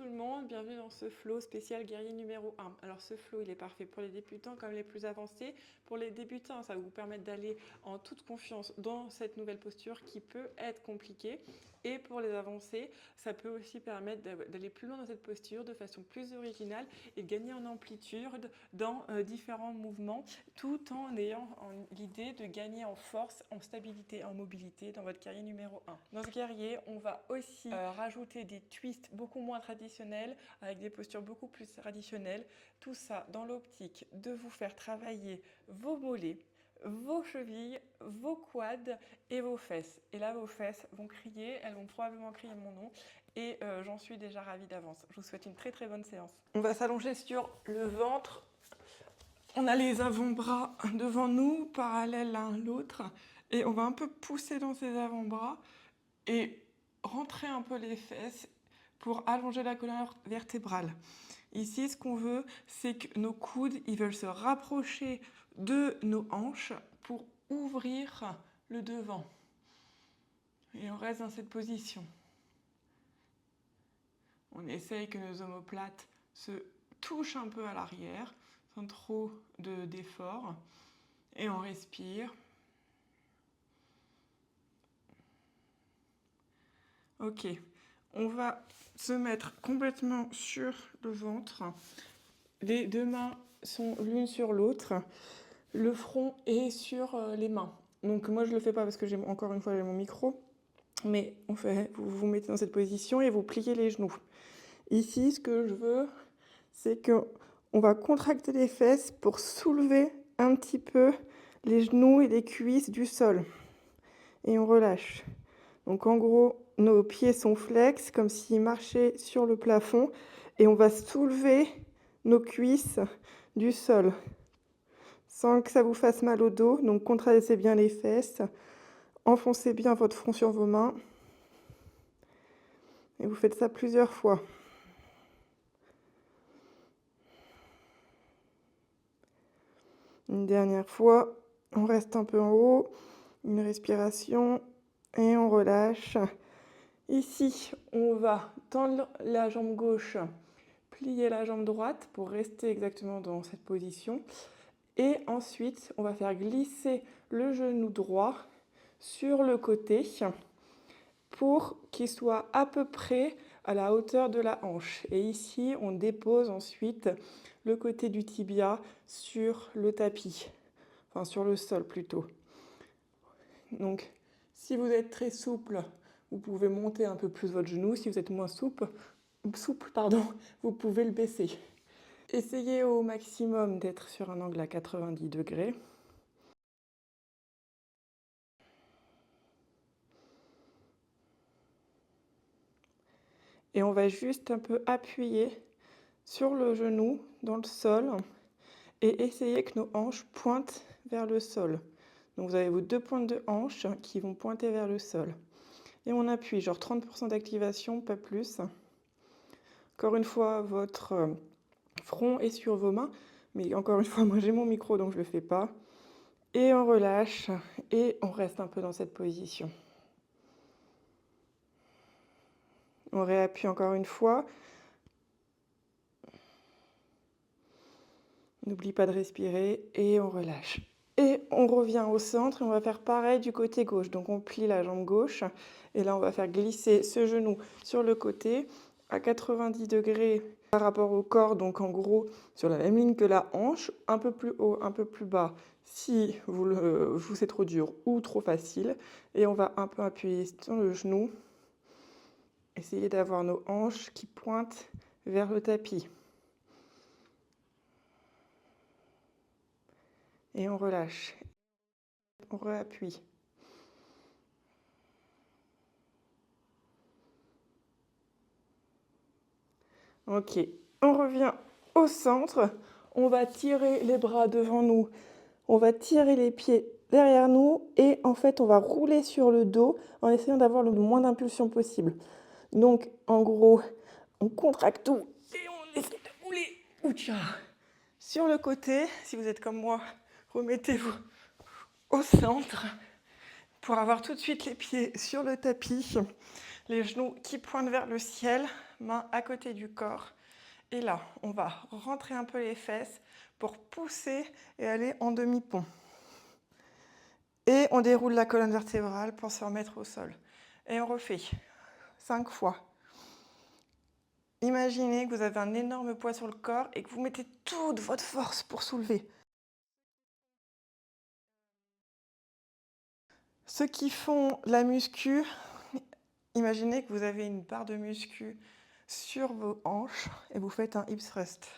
le monde, bienvenue dans ce flow spécial guerrier numéro 1. Alors ce flow, il est parfait pour les débutants comme les plus avancés. Pour les débutants, ça va vous permettre d'aller en toute confiance dans cette nouvelle posture qui peut être compliquée. Et pour les avancés, ça peut aussi permettre d'aller plus loin dans cette posture de façon plus originale et de gagner en amplitude dans différents mouvements, tout en ayant l'idée de gagner en force, en stabilité, en mobilité dans votre guerrier numéro 1. Dans ce guerrier, on va aussi rajouter des twists beaucoup moins traditionnels, avec des postures beaucoup plus traditionnelles. Tout ça dans l'optique de vous faire travailler vos mollets, vos chevilles, vos quads et vos fesses. Et là, vos fesses vont crier, elles vont probablement crier mon nom. Et j'en suis déjà ravie d'avance. Je vous souhaite une très très bonne séance. On va s'allonger sur le ventre. On a les avant-bras devant nous, parallèles l'un à l'autre. Et on va un peu pousser dans ces avant-bras et rentrer un peu les fesses pour allonger la colonne vertébrale. Ici, ce qu'on veut, c'est que nos coudes, ils veulent se rapprocher de nos hanches pour ouvrir le devant. Et on reste dans cette position. On essaye que nos omoplates se touchent un peu à l'arrière, sans trop d'effort. Et on respire. Ok, on va se mettre complètement sur le ventre. Les deux mains sont l'une sur l'autre. Le front est sur les mains. Donc moi je le fais pas parce que j'ai encore une fois j'ai mon micro. Mais vous vous mettez dans cette position et vous pliez les genoux. Ici, ce que je veux, c'est qu'on va contracter les fesses pour soulever un petit peu les genoux et les cuisses du sol. Et on relâche. Donc en gros, nos pieds sont flex, comme s'ils marchaient sur le plafond. Et on va soulever nos cuisses du sol, sans que ça vous fasse mal au dos. Donc contractez bien les fesses. Enfoncez bien votre front sur vos mains. Et vous faites ça plusieurs fois. Une dernière fois. On reste un peu en haut. Une respiration. Et on relâche. Ici, on va tendre la jambe gauche, plier la jambe droite pour rester exactement dans cette position. Et ensuite, on va faire glisser le genou droit sur le côté pour qu'il soit à peu près à la hauteur de la hanche. Et ici, on dépose ensuite le côté du tibia sur le tapis, enfin sur le sol plutôt. Donc, si vous êtes très souple, vous pouvez monter un peu plus votre genou. Si vous êtes moins souple, vous pouvez le baisser. Essayez au maximum d'être sur un angle à 90 degrés. Et on va juste un peu appuyer sur le genou dans le sol et essayer que nos hanches pointent vers le sol. Donc vous avez vos deux pointes de hanches qui vont pointer vers le sol. Et on appuie, genre 30% d'activation, pas plus. Encore une fois, votre front est sur vos mains. Mais encore une fois, moi j'ai mon micro donc je ne le fais pas. Et on relâche et on reste un peu dans cette position. On réappuie encore une fois. N'oublie pas de respirer et on relâche. Et on revient au centre et on va faire pareil du côté gauche. Donc on plie la jambe gauche et là on va faire glisser ce genou sur le côté à 90 degrés par rapport au corps. Donc en gros sur la même ligne que la hanche, un peu plus haut, un peu plus bas si c'est trop dur ou trop facile. Et on va un peu appuyer sur le genou. Essayez d'avoir nos hanches qui pointent vers le tapis. Et on relâche. On réappuie. Ok, on revient au centre. On va tirer les bras devant nous. On va tirer les pieds derrière nous. Et en fait, on va rouler sur le dos en essayant d'avoir le moins d'impulsion possible. Donc, en gros, on contracte tout et on essaie de rouler. Oucha. Sur le côté, si vous êtes comme moi, remettez-vous au centre pour avoir tout de suite les pieds sur le tapis, les genoux qui pointent vers le ciel, main à côté du corps. Et là, on va rentrer un peu les fesses pour pousser et aller en demi-pont. Et on déroule la colonne vertébrale pour se remettre au sol. Et on refait 5 fois. Imaginez que vous avez un énorme poids sur le corps et que vous mettez toute votre force pour soulever. Ceux qui font la muscu, imaginez que vous avez une barre de muscu sur vos hanches et vous faites un hip thrust.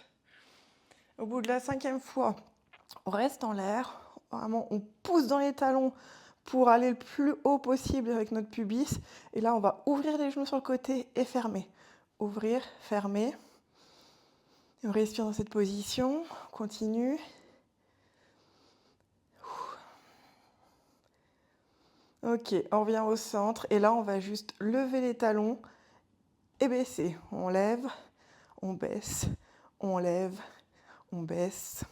Au bout de la 5e fois, on reste en l'air. Vraiment, on pousse dans les talons pour aller le plus haut possible avec notre pubis. Et là, on va ouvrir les genoux sur le côté et fermer. Ouvrir, fermer. Et on respire dans cette position. On continue. Ok, on revient au centre. Et là, on va juste lever les talons et baisser. On lève, on baisse, on lève, on baisse.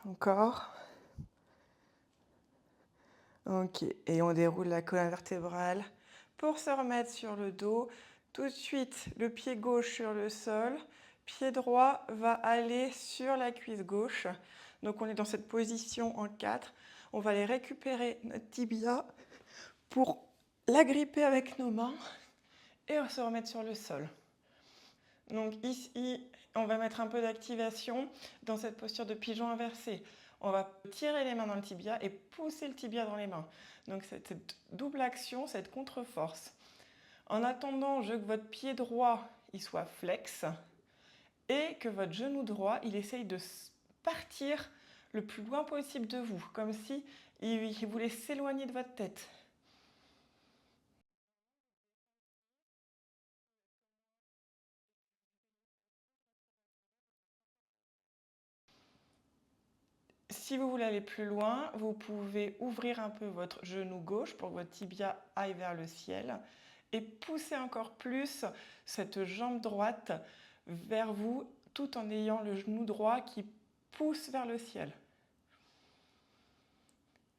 Encore. Ok, et on déroule la colonne vertébrale pour se remettre sur le dos. Tout de suite, le pied gauche sur le sol, pied droit va aller sur la cuisse gauche. Donc on est dans cette position en 4. On va aller récupérer notre tibia pour l'agripper avec nos mains et se remettre sur le sol. Donc ici, on va mettre un peu d'activation dans cette posture de pigeon inversé. On va tirer les mains dans le tibia et pousser le tibia dans les mains. Donc cette double action, cette contre-force. En attendant, je veux que votre pied droit il soit flex et que votre genou droit il essaye de partir le plus loin possible de vous, comme si il voulait s'éloigner de votre tête. Si vous voulez aller plus loin, vous pouvez ouvrir un peu votre genou gauche pour que votre tibia aille vers le ciel et pousser encore plus cette jambe droite vers vous tout en ayant le genou droit qui pousse vers le ciel.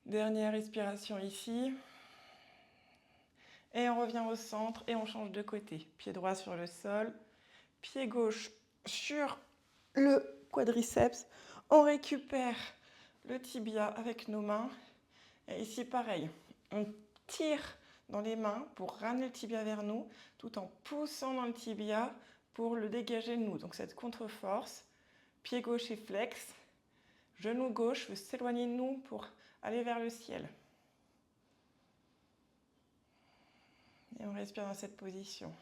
Dernière respiration ici. Et on revient au centre et on change de côté. Pied droit sur le sol, pied gauche sur le quadriceps. On récupère le tibia avec nos mains. Et ici, pareil, on tire dans les mains pour ramener le tibia vers nous, tout en poussant dans le tibia pour le dégager de nous. Donc cette contre-force, pied gauche est flex, genou gauche veut s'éloigner de nous pour aller vers le ciel. Et on respire dans cette position.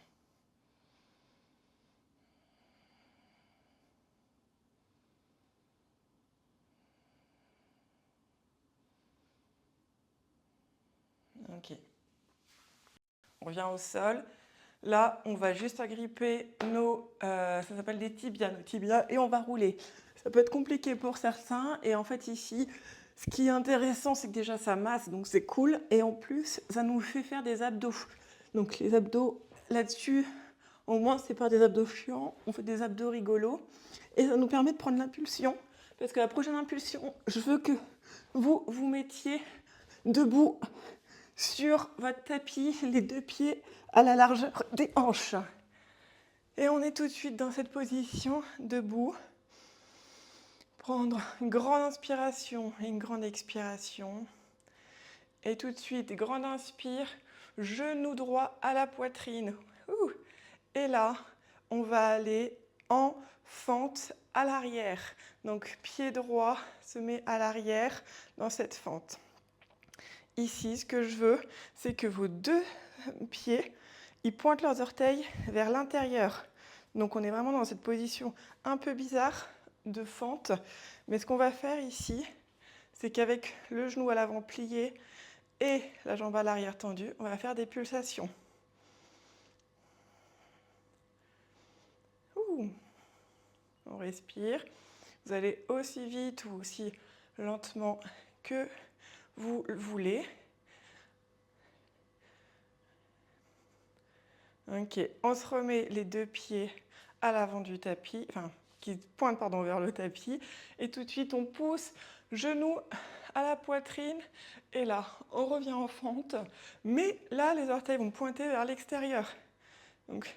Ok. On revient au sol. Là, on va juste agripper ça s'appelle des tibias, nos tibias, et on va rouler. Ça peut être compliqué pour certains, et en fait ici, ce qui est intéressant, c'est que déjà ça masse, donc c'est cool, et en plus, ça nous fait faire des abdos. Donc les abdos, là-dessus, au moins, c'est pas des abdos chiants, on fait des abdos rigolos, et ça nous permet de prendre l'impulsion, parce que la prochaine impulsion, je veux que vous vous mettiez debout sur votre tapis, les 2 pieds à la largeur des hanches. Et on est tout de suite dans cette position, debout. Prendre une grande inspiration et une grande expiration. Et tout de suite, grande inspire, genou droit à la poitrine. Et là, on va aller en fente à l'arrière. Donc, pied droit se met à l'arrière dans cette fente. Ici, ce que je veux, c'est que vos 2 pieds, ils pointent leurs orteils vers l'intérieur. Donc on est vraiment dans cette position un peu bizarre de fente. Mais ce qu'on va faire ici, c'est qu'avec le genou à l'avant plié et la jambe à l'arrière tendue, on va faire des pulsations. On respire. Vous allez aussi vite ou aussi lentement que vous le voulez. Ok, on se remet les 2 pieds à l'avant du tapis, qui pointent vers le tapis, et tout de suite on pousse, genou à la poitrine, et là on revient en fente, mais là les orteils vont pointer vers l'extérieur. Donc,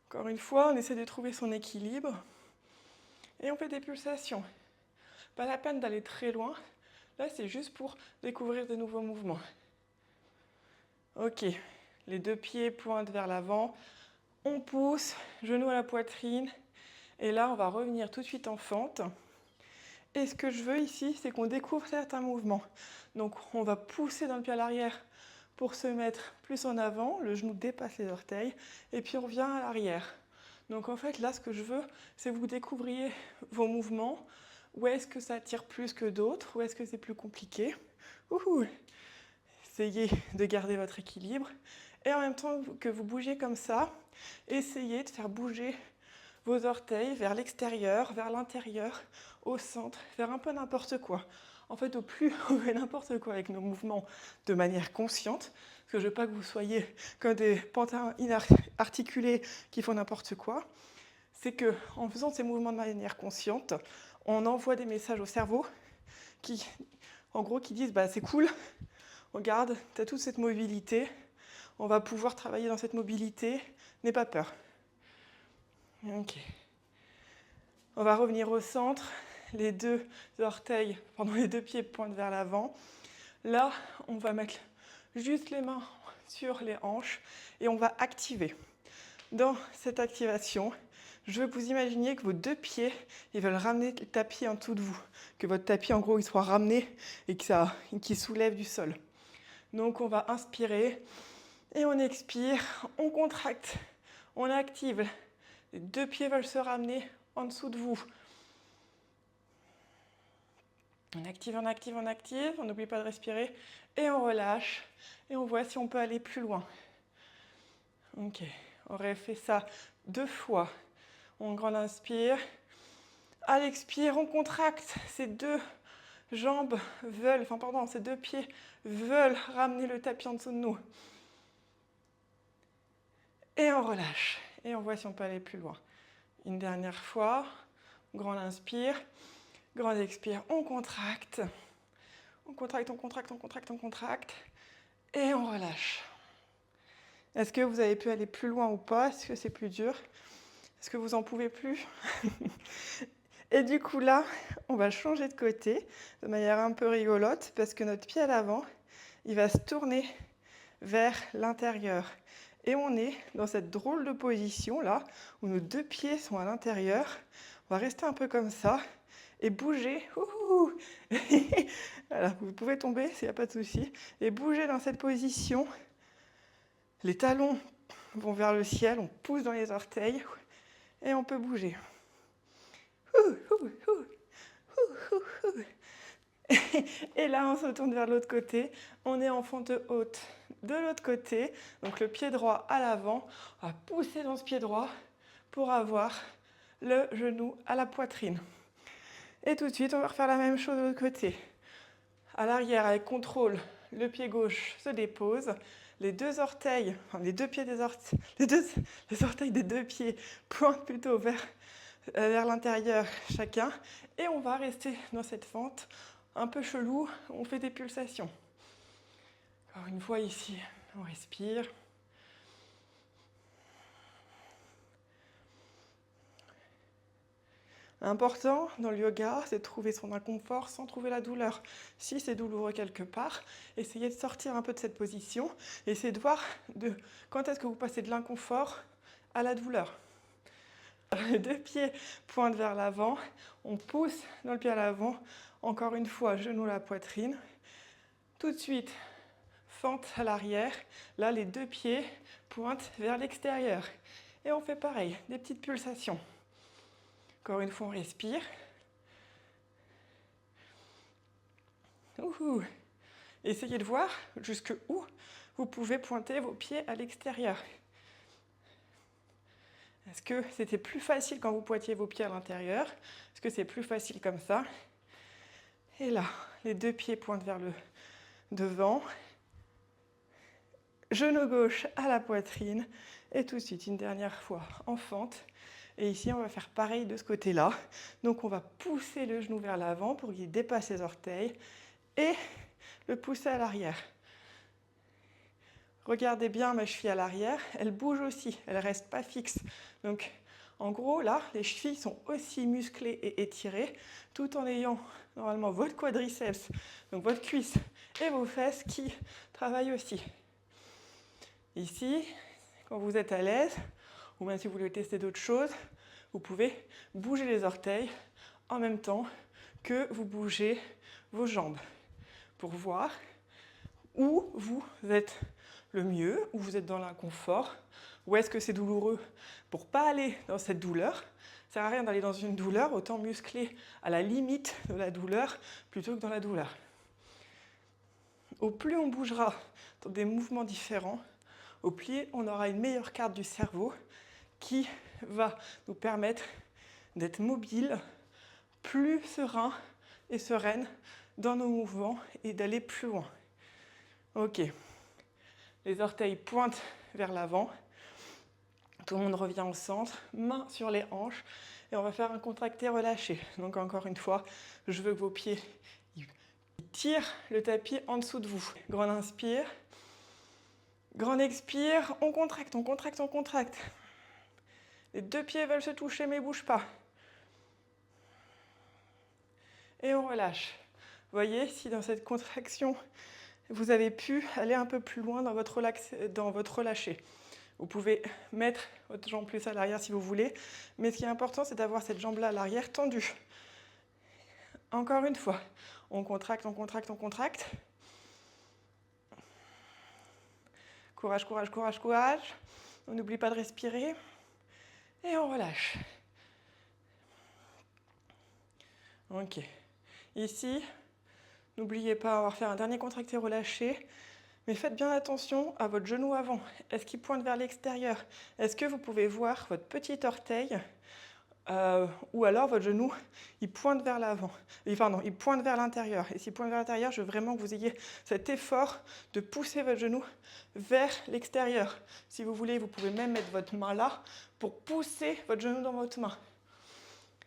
encore une fois, on essaie de trouver son équilibre. Et on fait des pulsations. Pas la peine d'aller très loin. Là, c'est juste pour découvrir de nouveaux mouvements. Ok, les deux pieds pointent vers l'avant. On pousse, genou à la poitrine. Et là, on va revenir tout de suite en fente. Et ce que je veux ici, c'est qu'on découvre certains mouvements. Donc, on va pousser dans le pied à l'arrière pour se mettre plus en avant. Le genou dépasse les orteils. Et puis, on revient à l'arrière. Donc, en fait, là, ce que je veux, c'est que vous découvriez vos mouvements. Où est-ce que ça tire plus que d'autres? Où est-ce que c'est plus compliqué? Ouhou. Essayez de garder votre équilibre. Et en même temps que vous bougez comme ça, essayez de faire bouger vos orteils vers l'extérieur, vers l'intérieur, au centre, vers un peu n'importe quoi. En fait, au plus on fait n'importe quoi avec nos mouvements de manière consciente, parce que je ne veux pas que vous soyez comme des pantins inarticulés qui font n'importe quoi, c'est qu'en faisant ces mouvements de manière consciente, on envoie des messages au cerveau qui, en gros, qui disent c'est cool, regarde, tu as toute cette mobilité, on va pouvoir travailler dans cette mobilité, n'aie pas peur. Ok. On va revenir au centre, les deux orteils, les deux pieds pointent vers l'avant. Là, on va mettre juste les mains sur les hanches et on va activer. Dans cette activation, je veux que vous imaginiez que vos deux pieds, ils veulent ramener le tapis en dessous de vous. Que votre tapis, en gros, il soit ramené et qu'il soulève du sol. Donc, on va inspirer et on expire, on contracte, on active. Les deux pieds veulent se ramener en dessous de vous. On active, on active, on active. On n'oublie pas de respirer. Et on relâche. Et on voit si on peut aller plus loin. Ok. On aurait fait ça 2 fois. On grand inspire. À l'expire, on contracte. Ces deux jambes veulent, ces deux pieds veulent ramener le tapis en dessous de nous. Et on relâche. Et on voit si on peut aller plus loin. Une dernière fois. Grand inspire. Grand expire. On contracte. On contracte, on contracte, on contracte, on contracte. Et on relâche. Est-ce que vous avez pu aller plus loin ou pas? Est-ce que c'est plus dur? Est-ce que vous en pouvez plus? Et du coup là, on va changer de côté de manière un peu rigolote parce que notre pied à l'avant, il va se tourner vers l'intérieur. Et on est dans cette drôle de position là, où nos deux pieds sont à l'intérieur. On va rester un peu comme ça et bouger. Voilà, vous pouvez tomber, il n'y a pas de souci. Et bouger dans cette position. Les talons vont vers le ciel, on pousse dans les orteils et on peut bouger. Et là, on se tourne vers l'autre côté. On est en fente haute de l'autre côté. Donc le pied droit à l'avant. On va pousser dans ce pied droit pour avoir le genou à la poitrine. Et tout de suite, on va refaire la même chose de l'autre côté. À l'arrière, avec contrôle, le pied gauche se dépose. Les deux orteils, les orteils des deux pieds pointent plutôt vers l'intérieur chacun. Et on va rester dans cette fente un peu chelou. On fait des pulsations. Encore une fois ici, on respire. L'important dans le yoga, c'est de trouver son inconfort sans trouver la douleur. Si c'est douloureux quelque part, essayez de sortir un peu de cette position. Essayez de voir quand est-ce que vous passez de l'inconfort à la douleur. Les deux pieds pointent vers l'avant. On pousse dans le pied à l'avant. Encore une fois, genou à la poitrine. Tout de suite, fente à l'arrière. Là, les deux pieds pointent vers l'extérieur. Et on fait pareil, des petites pulsations. Encore une fois, on respire. Ouhou. Essayez de voir jusqu'où vous pouvez pointer vos pieds à l'extérieur. Est-ce que c'était plus facile quand vous pointiez vos pieds à l'intérieur? Est-ce que c'est plus facile comme ça? Et là, les deux pieds pointent vers le devant. Genou gauche à la poitrine. Et tout de suite, une dernière fois en fente. Et ici, on va faire pareil de ce côté-là. Donc, on va pousser le genou vers l'avant pour qu'il dépasse les orteils et le pousser à l'arrière. Regardez bien ma cheville à l'arrière, elle bouge aussi, elle ne reste pas fixe. Donc en gros là, les chevilles sont aussi musclées et étirées, tout en ayant normalement votre quadriceps, donc votre cuisse et vos fesses qui travaillent aussi. Ici, quand vous êtes à l'aise, ou même si vous voulez tester d'autres choses, vous pouvez bouger les orteils en même temps que vous bougez vos jambes pour voir où vous êtes le mieux, où vous êtes dans l'inconfort, où est-ce que c'est douloureux. Pour ne pas aller dans cette douleur, ça ne sert à rien d'aller dans une douleur, autant muscler à la limite de la douleur plutôt que dans la douleur. Au plus on bougera dans des mouvements différents, au plus on aura une meilleure carte du cerveau qui va nous permettre d'être mobile, plus serein et sereine dans nos mouvements et d'aller plus loin. Ok, les orteils pointent vers l'avant, tout le monde revient au centre, mains sur les hanches et on va faire un contracté relâché. Donc encore une fois, je veux que vos pieds tirent le tapis en dessous de vous. Grand inspire, grand expire, on contracte, on contracte, on contracte. Les deux pieds veulent se toucher mais ne bougent pas. Et on relâche. Voyez si dans cette contraction, vous avez pu aller un peu plus loin dans votre relâché. Vous pouvez mettre votre jambe plus à l'arrière si vous voulez, mais ce qui est important, c'est d'avoir cette jambe-là à l'arrière tendue. Encore une fois, on contracte, on contracte, on contracte. Courage, courage, courage, courage. On n'oublie pas de respirer. Et on relâche. Ok. Ici, n'oubliez pas, on va faire un dernier contracté relâché. Mais faites bien attention à votre genou avant. Est-ce qu'il pointe vers l'extérieur? Est-ce que vous pouvez voir votre petit orteil ou alors votre genou, il pointe vers l'avant. Pardon, il pointe vers l'intérieur. Et s'il pointe vers l'intérieur, je veux vraiment que vous ayez cet effort de pousser votre genou vers l'extérieur. Si vous voulez, vous pouvez même mettre votre main là pour pousser votre genou dans votre main.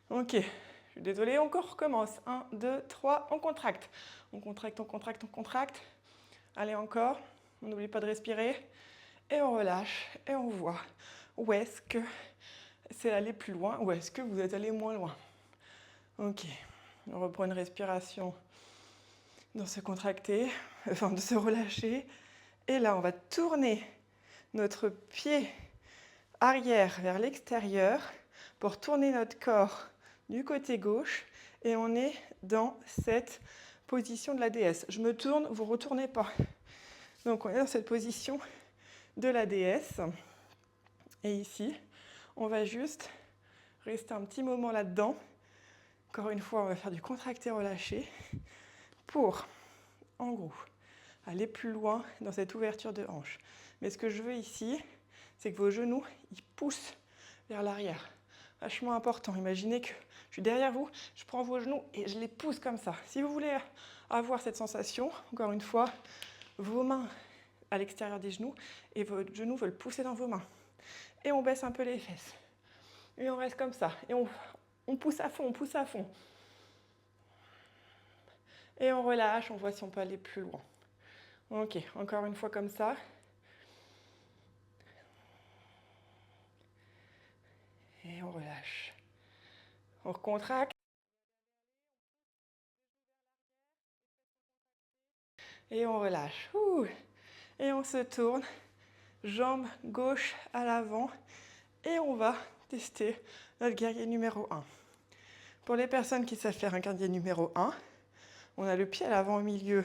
Ok, je suis désolée, on recommence. 1, 2, 3, on contracte. On contracte, on contracte, on contracte. Allez encore, on n'oublie pas de respirer. Et on relâche et on voit où est-ce que c'est aller plus loin ou est-ce que vous êtes allé moins loin. Ok, on reprend une respiration dans ce contracté, enfin de se relâcher. Et là, on va tourner notre pied arrière vers l'extérieur pour tourner notre corps du côté gauche. Et on est dans cette position de la déesse. Je me tourne, vous ne retournez pas. Donc on est dans cette position de la déesse. Et ici, on va juste rester un petit moment là-dedans. Encore une fois, on va faire du contracté relâché pour, en gros, aller plus loin dans cette ouverture de hanche. Mais ce que je veux ici, c'est que vos genoux, ils poussent vers l'arrière. Vachement important. Imaginez que je suis derrière vous, je prends vos genoux et je les pousse comme ça. Si vous voulez avoir cette sensation, encore une fois, vos mains à l'extérieur des genoux et vos genoux veulent pousser dans vos mains. Et on baisse un peu les fesses. Et on reste comme ça. Et on pousse à fond, on pousse à fond. Et on relâche, on voit si on peut aller plus loin. Ok, encore une fois comme ça. Et on relâche. On recontracte. Et on relâche. Ouh. Et on se tourne. Jambe gauche à l'avant. Et on va tester notre guerrier numéro 1. Pour les personnes qui savent faire un guerrier numéro 1, on a le pied à l'avant au milieu,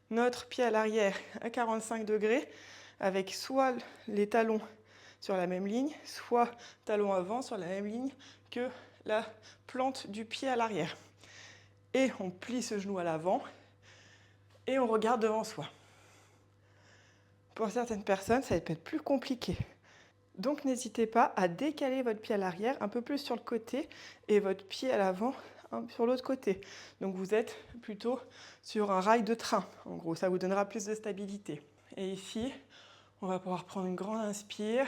notre pied à l'arrière à 45 degrés, avec soit les talons sur la même ligne, soit talons avant sur la même ligne que la plante du pied à l'arrière. Et on plie ce genou à l'avant et on regarde devant soi. Pour certaines personnes, ça peut être plus compliqué. Donc n'hésitez pas à décaler votre pied à l'arrière un peu plus sur le côté et votre pied à l'avant sur l'autre côté. Donc vous êtes plutôt sur un rail de train. En gros, ça vous donnera plus de stabilité. Et ici, on va pouvoir prendre une grande inspire,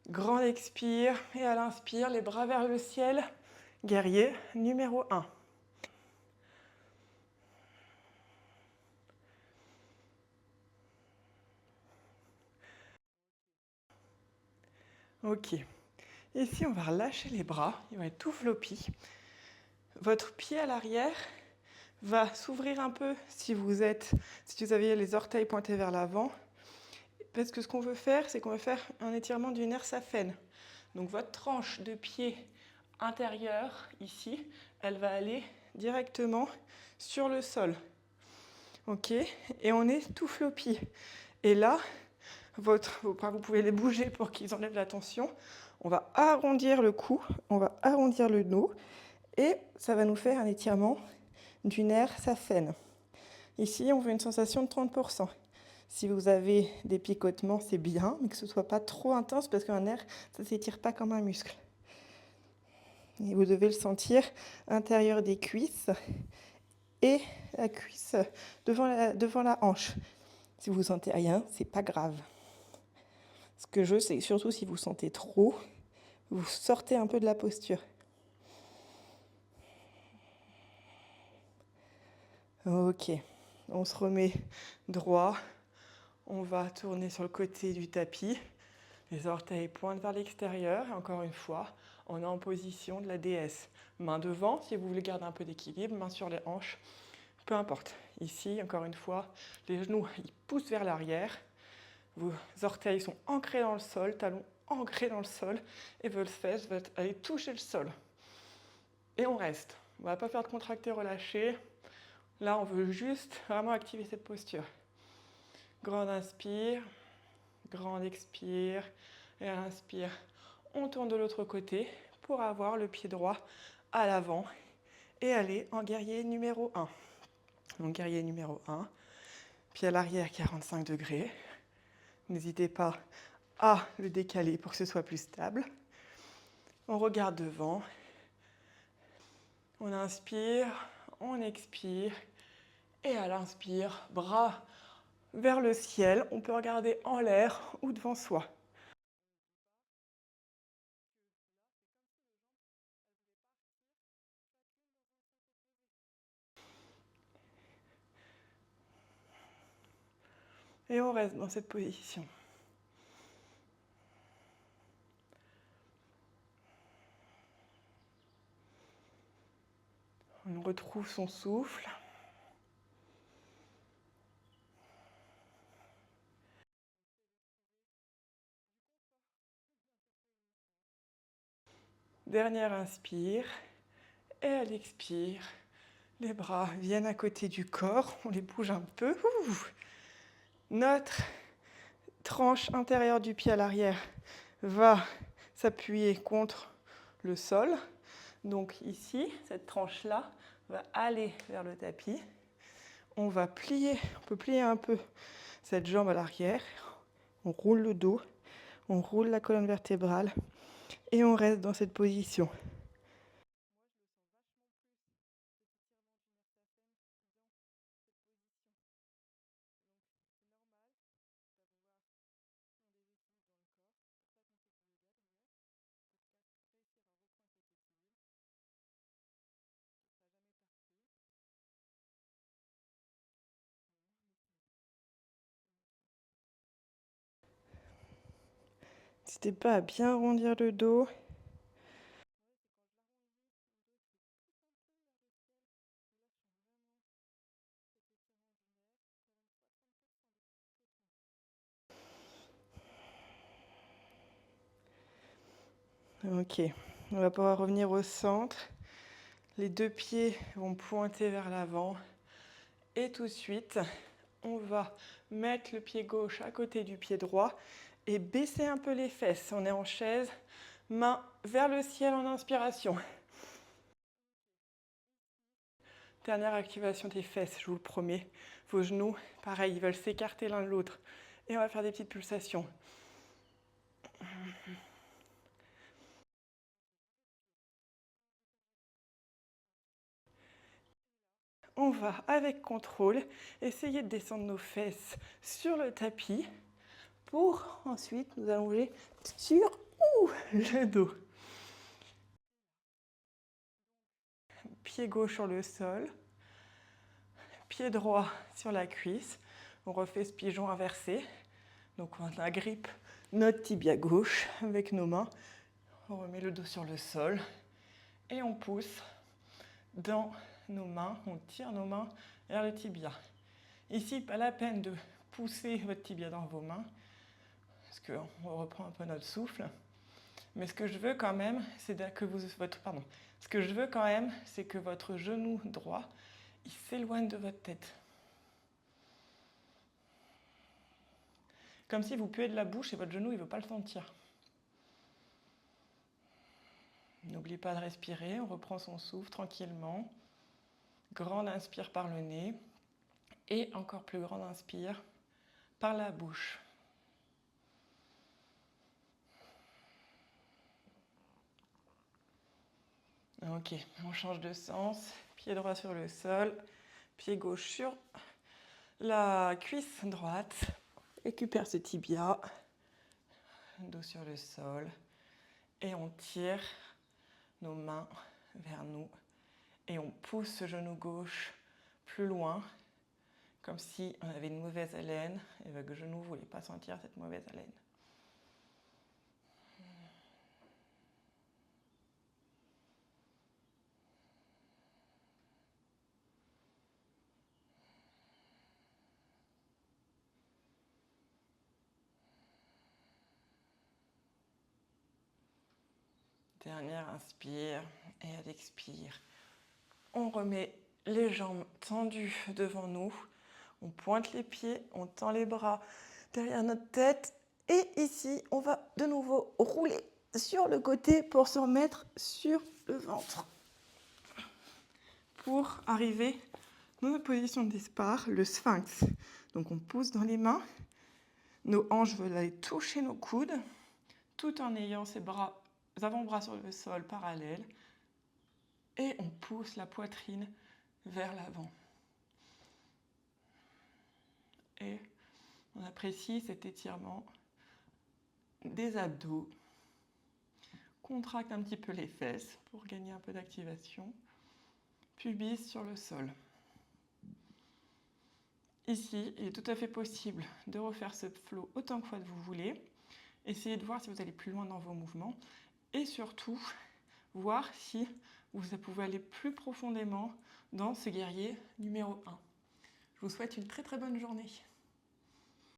grand expire, et à l'inspire, les bras vers le ciel, guerrier numéro 1. Ok. Ici, on va relâcher les bras. Ils vont être tout floppy. Votre pied à l'arrière va s'ouvrir un peu si vous avez les orteils pointés vers l'avant. Parce que ce qu'on veut faire, c'est qu'on veut faire un étirement du nerf saphène. Donc votre tranche de pied intérieure, ici, elle va aller directement sur le sol. Ok. Et on est tout floppy. Et là, vos bras, vous pouvez les bouger pour qu'ils enlèvent la tension. On va arrondir le cou, on va arrondir le dos et ça va nous faire un étirement du nerf saphène. Ici, on veut une sensation de 30%. Si vous avez des picotements, c'est bien, mais que ce ne soit pas trop intense parce qu'un nerf, ça ne s'étire pas comme un muscle. Et vous devez le sentir intérieur des cuisses et la cuisse devant la hanche. Si vous ne sentez rien, c'est pas grave. Ce que je veux, c'est surtout si vous sentez trop, vous sortez un peu de la posture. Ok, on se remet droit. On va tourner sur le côté du tapis. Les orteils pointent vers l'extérieur. Et encore une fois, on est en position de la déesse. Main devant, si vous voulez garder un peu d'équilibre. Main sur les hanches, peu importe. Ici, encore une fois, les genoux, ils poussent vers l'arrière. Vos orteils sont ancrés dans le sol, talons ancrés dans le sol. Et vos fesses veulent aller toucher le sol. Et on reste. On ne va pas faire de contracté relâché. Là, on veut juste vraiment activer cette posture. Grande inspire, grande expire, et inspire. On tourne de l'autre côté pour avoir le pied droit à l'avant et aller en guerrier numéro 1. Donc guerrier numéro 1, pied à l'arrière 45 degrés. N'hésitez pas à le décaler pour que ce soit plus stable. On regarde devant. On inspire, on expire. Et à l'inspire, bras vers le ciel. On peut regarder en l'air ou devant soi. Et on reste dans cette position. On retrouve son souffle. Dernière inspire. Et à l'expire, les bras viennent à côté du corps. On les bouge un peu. Notre tranche intérieure du pied à l'arrière va s'appuyer contre le sol. Donc ici, cette tranche-là va aller vers le tapis. On peut plier un peu cette jambe à l'arrière. On roule le dos, on roule la colonne vertébrale et on reste dans cette position. N'hésitez pas à bien arrondir le dos. Ok, on va pouvoir revenir au centre. Les deux pieds vont pointer vers l'avant. Et tout de suite, on va mettre le pied gauche à côté du pied droit et baisser un peu les fesses. On est en chaise, main vers le ciel en inspiration. Dernière activation des fesses, je vous le promets. Vos genoux, pareil, ils veulent s'écarter l'un de l'autre. Et on va faire des petites pulsations. On va, avec contrôle, essayer de descendre nos fesses sur le tapis pour ensuite nous allonger sur le dos. Pied gauche sur le sol, pied droit sur la cuisse. On refait ce pigeon inversé. Donc on agrippe notre tibia gauche avec nos mains. On remet le dos sur le sol et on pousse dans nos mains, on tire nos mains vers le tibia. Ici, pas la peine de pousser votre tibia dans vos mains, parce qu'on reprend un peu notre souffle. Mais ce que je veux quand même, c'est que votre genou droit, il s'éloigne de votre tête. Comme si vous puez de la bouche et votre genou, il ne veut pas le sentir. N'oubliez pas de respirer, on reprend son souffle tranquillement. Grande inspire par le nez et encore plus grande inspire par la bouche. Ok, on change de sens. Pied droit sur le sol, pied gauche sur la cuisse droite. Récupère ce tibia, dos sur le sol et on tire nos mains vers nous et on pousse ce genou gauche plus loin, comme si on avait une mauvaise haleine et votre genou ne voulait pas sentir cette mauvaise haleine. Dernière inspire et à l'expire, on remet les jambes tendues devant nous, on pointe les pieds, on tend les bras derrière notre tête et ici on va de nouveau rouler sur le côté pour se remettre sur le ventre. Pour arriver dans notre position d'espar, le sphinx. Donc on pousse dans les mains, nos hanches veulent aller toucher nos coudes tout en ayant ses bras avant-bras sur le sol parallèles et on pousse la poitrine vers l'avant. Et on apprécie cet étirement des abdos. Contracte un petit peu les fesses pour gagner un peu d'activation. Pubis sur le sol. Ici, il est tout à fait possible de refaire ce flow autant de fois que vous voulez. Essayez de voir si vous allez plus loin dans vos mouvements. Et surtout, voir si vous pouvez aller plus profondément dans ce guerrier numéro 1. Je vous souhaite une très très bonne journée.